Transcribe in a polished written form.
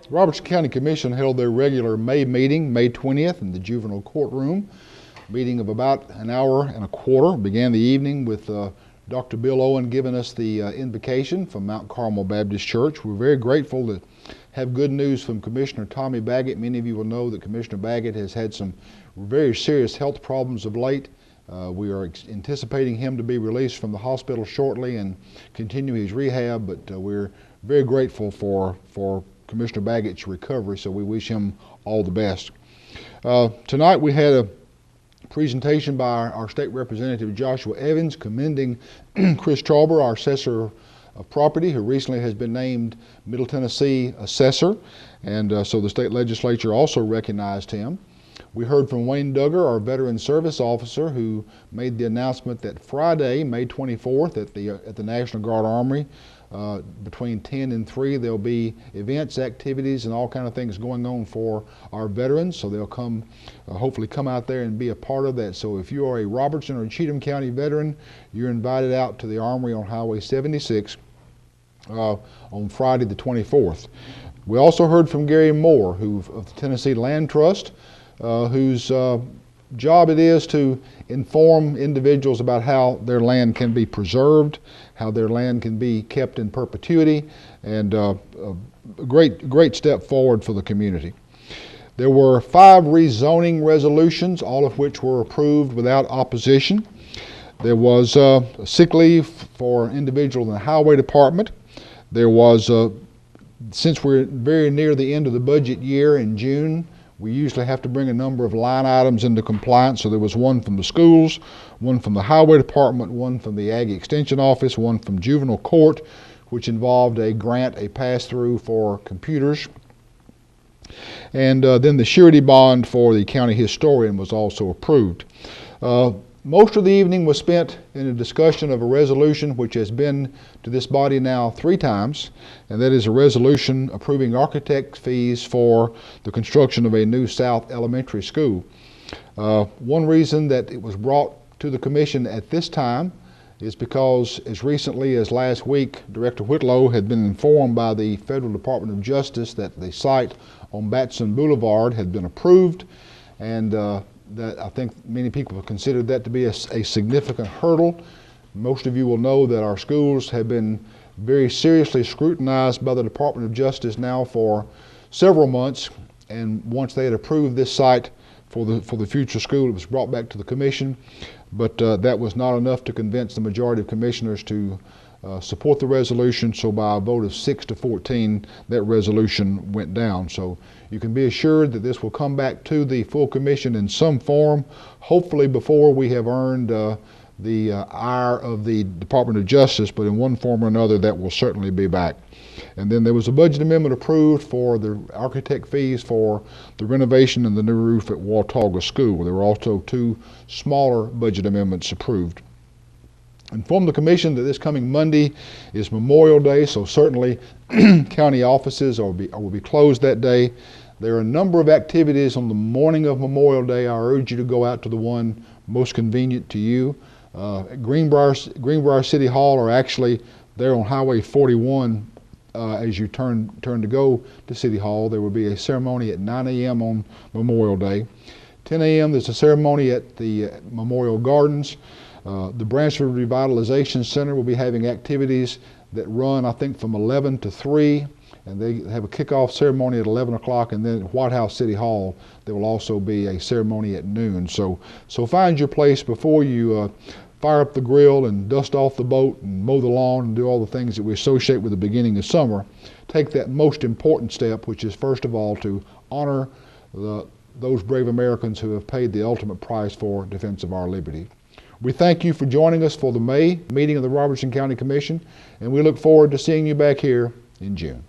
The Robertson County Commission held their regular May meeting, May 20th, in the juvenile courtroom. Meeting of about an hour and a quarter. Began the evening with Dr. Bill Owen giving us the invocation from Mount Carmel Baptist Church. We're very grateful to have good news from Commissioner Tommy Baggett. Many of you will know that Commissioner Baggett has had some very serious health problems of late. We are anticipating him to be released from the hospital shortly and continue his rehab, but we're very grateful for Commissioner Baggett's recovery, so we wish him all the best. Tonight we had a presentation by our state representative Joshua Evans commending Chris Trauber, our assessor of property, who recently has been named Middle Tennessee assessor, and so the state legislature also recognized him. We heard from Wayne Duggar, our veteran service officer, who made the announcement that Friday, May 24th, at the National Guard Armory, between 10 and 3, there'll be events, activities, and all kind of things going on for our veterans. So they'll come, hopefully come out there and be a part of that. So if you are a Robertson or Cheatham County veteran, you're invited out to the Armory on Highway 76 on Friday the 24th. We also heard from Gary Moore, of the Tennessee Land Trust, whose job it is to inform individuals about how their land can be preserved, how their land can be kept in perpetuity, and a great step forward for the community. There were 5 rezoning resolutions, all of which were approved without opposition. There was sick leave for individuals in the highway department. There was, since we're very near the end of the budget year in June, we usually have to bring a number of line items into compliance, so there was one from the schools, one from the highway department, one from the Ag Extension Office, one from juvenile court, which involved a grant, a pass-through for computers. And then the surety bond for the county historian was also approved. Most of the evening was spent in a discussion of a resolution which has been to this body now 3 times, and that is a resolution approving architect fees for the construction of a new South Elementary School. One reason that it was brought to the commission at this time is because as recently as last week, Director Whitlow had been informed by the Federal Department of Justice that the site on Batson Boulevard had been approved, and that I think many people have considered that to be a significant hurdle. Most of you will know that our schools have been very seriously scrutinized by the Department of Justice now for several months, and once they had approved this site for the future school, it was brought back to the commission, but that was not enough to convince the majority of commissioners to support the resolution, so by a vote of 6 to 14, that resolution went down. So you can be assured that this will come back to the full commission in some form, hopefully before we have earned the ire of the Department of Justice, but in one form or another that will certainly be back. And then there was a budget amendment approved for the architect fees for the renovation and the new roof at Watauga School. There were also 2 smaller budget amendments approved. Inform the commission that this coming Monday is Memorial Day, so certainly county offices will be closed that day. There are a number of activities on the morning of Memorial Day. I urge you to go out to the one most convenient to you. At Greenbrier City Hall, or actually there on Highway 41 as you turn to go to City Hall, there will be a ceremony at 9 a.m. on Memorial Day. 10 a.m. there's a ceremony at the Memorial Gardens. The Branchford Revitalization Center will be having activities that run, I think, from 11 to 3, and they have a kickoff ceremony at 11 o'clock, and then at White House City Hall there will also be a ceremony at noon. So find your place before you fire up the grill and dust off the boat and mow the lawn and do all the things that we associate with the beginning of summer. Take that most important step, which is first of all to honor those brave Americans who have paid the ultimate price for defense of our liberty. We thank you for joining us for the May meeting of the Robertson County Commission, and we look forward to seeing you back here in June.